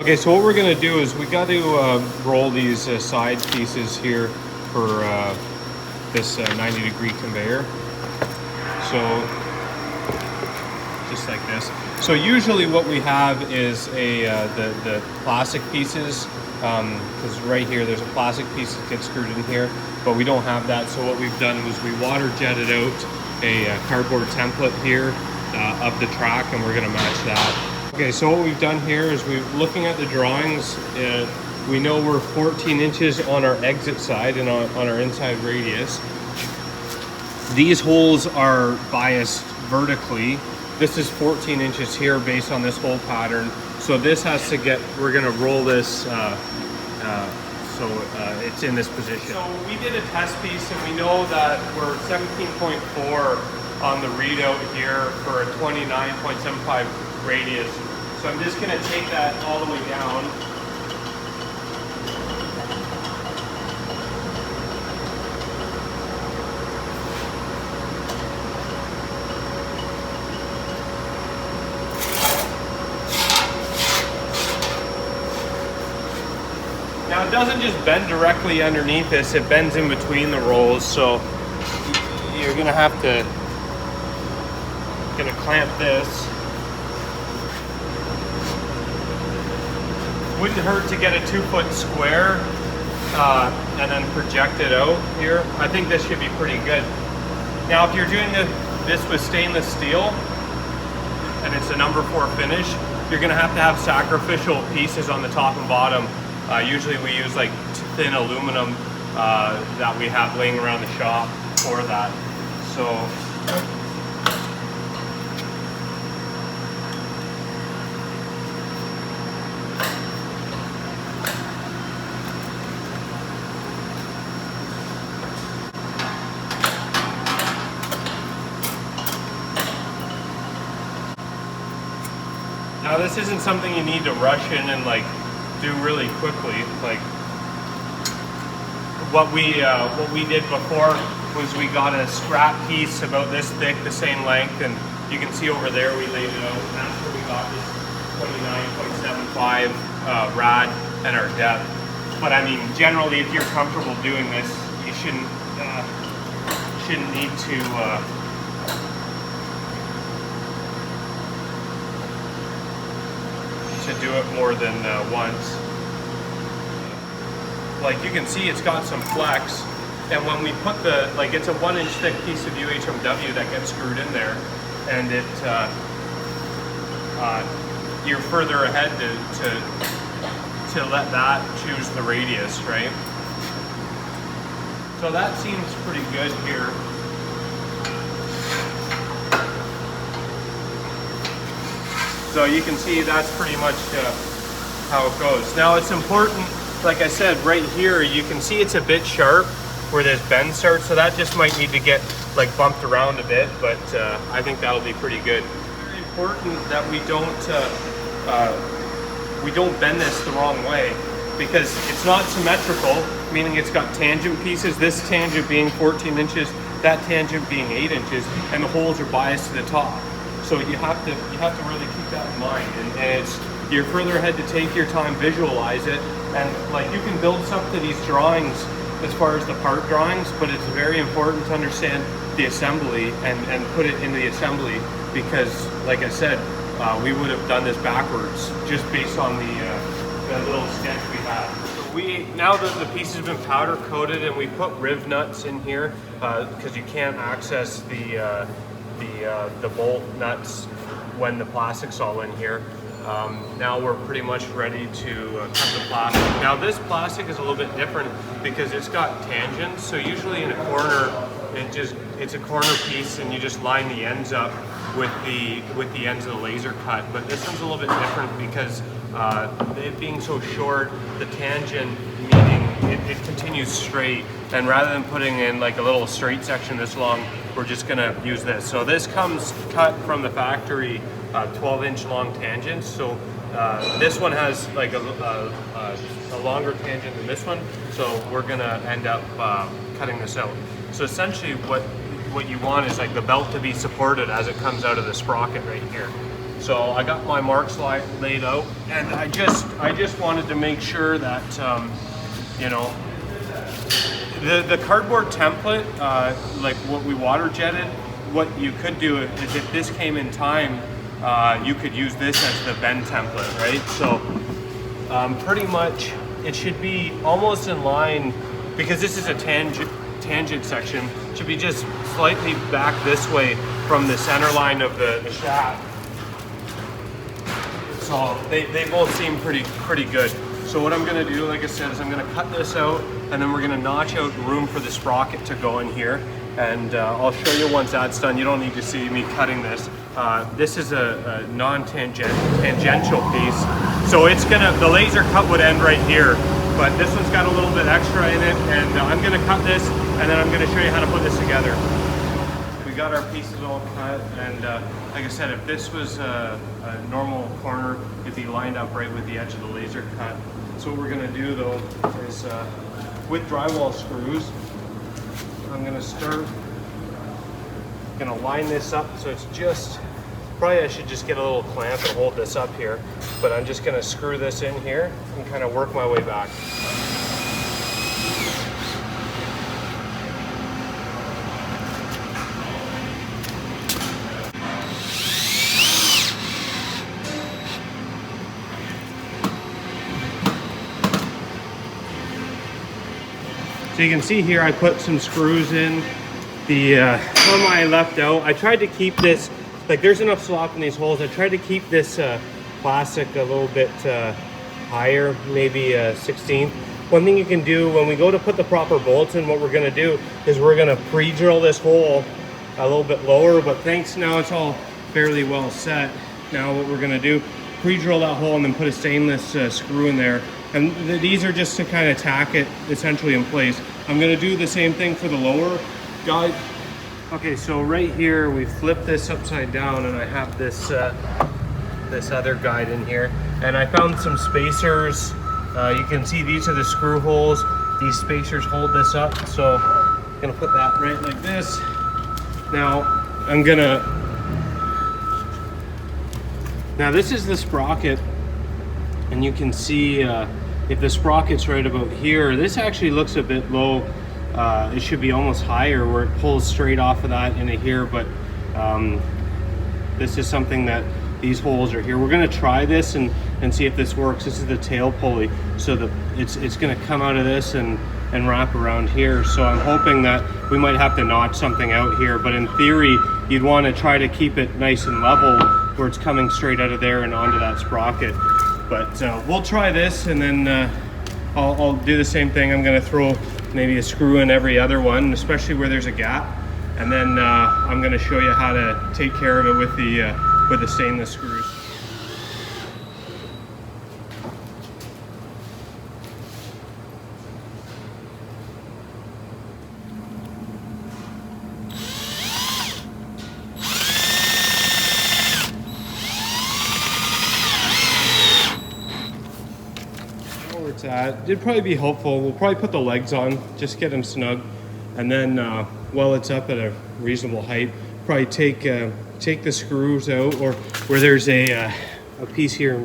Okay, so what we're gonna do is we got to roll these side pieces here for this 90-degree conveyor. So just like this. So usually what we have is the plastic pieces, because right here there's a plastic piece that gets screwed in here, but we don't have that. So what we've done was we water jetted out a cardboard template here of the track, and we're gonna match that. Okay, so what we've done here is we're looking at the drawings. We know we're 14 inches on our exit side and on our inside radius. These holes are biased vertically. This is 14 inches here based on this hole pattern. So this has to get, we're gonna roll this so it's in this position. So we did a test piece and we know that we're 17.4 on the readout here for a 29.75 radius. So I'm just gonna take that all the way down. Now it doesn't just bend directly underneath this, it bends in between the rolls, so you're gonna have to clamp this. Wouldn't hurt to get a 2-foot square and then project it out here. I think this should be pretty good. Now if you're doing this with stainless steel and it's a number 4 finish, you're gonna have to have sacrificial pieces on the top and bottom. Usually we use like thin aluminum that we have laying around the shop for that. So now this isn't something you need to rush in and like do really quickly. Like what we did before was we got a scrap piece about this thick, the same length, and you can see over there we laid it out, and that's where we got this 29.75 rad and our depth. But I mean, generally, if you're comfortable doing this, you shouldn't need to do it more than once. Like you can see, it's got some flex, and when we put the, like, it's a 1-inch thick piece of UHMW that gets screwed in there, and it you're further ahead to let that choose the radius, right? So that seems pretty good here. So you can see that's pretty much how it goes. Now it's important, like I said, right here, you can see it's a bit sharp where this bend starts, so that just might need to get like bumped around a bit, but I think that'll be pretty good. It's very important that we don't bend this the wrong way, because it's not symmetrical, meaning it's got tangent pieces, this tangent being 14 inches, that tangent being 8 inches, and the holes are biased to the top. So you have to really keep that in mind, and you're further ahead to take your time, visualize it, and like you can build some to these drawings as far as the part drawings, but it's very important to understand the assembly and put it in the assembly, because like I said, we would have done this backwards just based on the little sketch we had. So now that the piece has been powder coated and we put riv nuts in here, because you can't access the bolt nuts when the plastic's all in here. Now we're pretty much ready to cut the plastic. Now this plastic is a little bit different because it's got tangents. So usually in a corner, it's a corner piece, and you just line the ends up with the ends of the laser cut. But this one's a little bit different because it being so short, the tangent, meaning it continues straight, and rather than putting in like a little straight section this long, we're just gonna use this. So this comes cut from the factory, 12-inch long tangents. So this one has like a longer tangent than this one. So we're gonna end up cutting this out. So essentially what you want is like the belt to be supported as it comes out of the sprocket right here. So I got my marks laid out, and I just wanted to make sure that you know, the cardboard template, like what we water jetted, what you could do is if this came in time, you could use this as the bend template, right? So pretty much it should be almost in line, because this is a tangent section, it should be just slightly back this way from the center line of the shaft. So they both seem pretty good. So what I'm gonna do, like I said, is I'm gonna cut this out, and then we're gonna notch out room for the sprocket to go in here. And I'll show you once that's done. You don't need to see me cutting this. This is a non-tangential piece. So it's gonna, the laser cut would end right here, but this one's got a little bit extra in it, and I'm gonna cut this, and then I'm gonna show you how to put this together. We got our pieces all cut, and like I said, if this was a normal corner, it'd be lined up right with the edge of the laser cut. So what we're gonna do though is with drywall screws, I'm gonna line this up so it's just, probably I should just get a little clamp and hold this up here, but I'm just gonna screw this in here and kind of work my way back. So you can see here I put some screws in. The some I left out. I tried to keep this, like there's enough slop in these holes. I tried to keep this plastic a little bit higher, maybe 1/16. One thing you can do when we go to put the proper bolts in, what we're gonna do is we're gonna pre-drill this hole a little bit lower, but thanks, now it's all fairly well set. Now what we're gonna do, pre-drill that hole and then put a stainless screw in there. And these are just to kind of tack it essentially in place. I'm gonna do the same thing for the lower guide. Okay, so right here, we flip this upside down, and I have this this other guide in here. And I found some spacers. You can see these are the screw holes. These spacers hold this up. So I'm gonna put that right like this. Now, now this is the sprocket, and you can see if the sprocket's right about here, this actually looks a bit low. It should be almost higher where it pulls straight off of that into here, but this is something that these holes are here. We're gonna try this and see if this works. This is the tail pulley, so it's gonna come out of this and wrap around here. So I'm hoping that we might have to notch something out here, but in theory, you'd wanna try to keep it nice and level where it's coming straight out of there and onto that sprocket. But we'll try this, and then I'll do the same thing. I'm gonna throw maybe a screw in every other one, especially where there's a gap. And then I'm gonna show you how to take care of it with the stainless screws. It'd probably be helpful. We'll probably put the legs on, just get them snug, and then while it's up at a reasonable height, probably take the screws out, or where there's a piece here,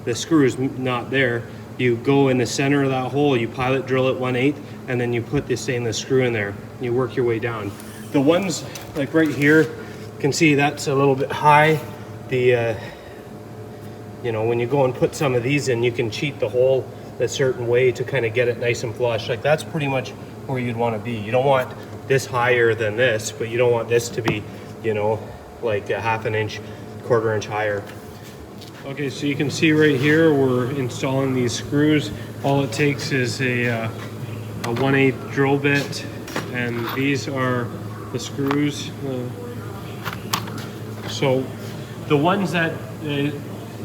the screw is not there. You go in the center of that hole, you pilot drill it 1/8, and then you put the stainless screw in there. You work your way down. The ones like right here, you can see that's a little bit high. The you know, when you go and put some of these in, you can cheat the hole a certain way to kind of get it nice and flush. Like that's pretty much where you'd want to be. You don't want this higher than this, but you don't want this to be, you know, like a 1/2 inch, 1/4 inch higher. Okay, so you can see right here we're installing these screws. All it takes is a 1/8 drill bit, and these are the screws. So the ones that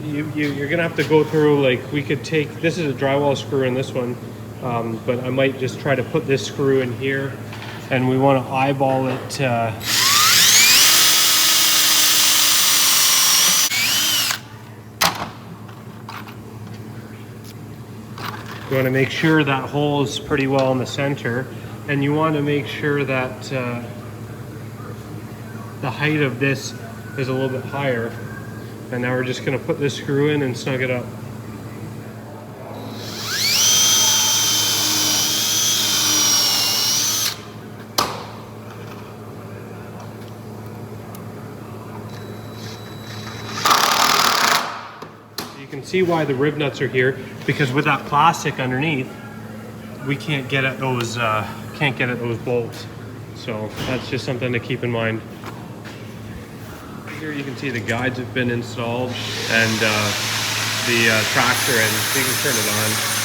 you're gonna have to go through, like we could take, this is a drywall screw in this one, but I might just try to put this screw in here, and we want to eyeball it. You want to make sure that hole is pretty well in the center, and you want to make sure that the height of this is a little bit higher. And now we're just gonna put this screw in and snug it up. You can see why the rib nuts are here, because with that plastic underneath, we can't get at those bolts. So that's just something to keep in mind. Here you can see the guides have been installed and the tractor, and you can turn it on.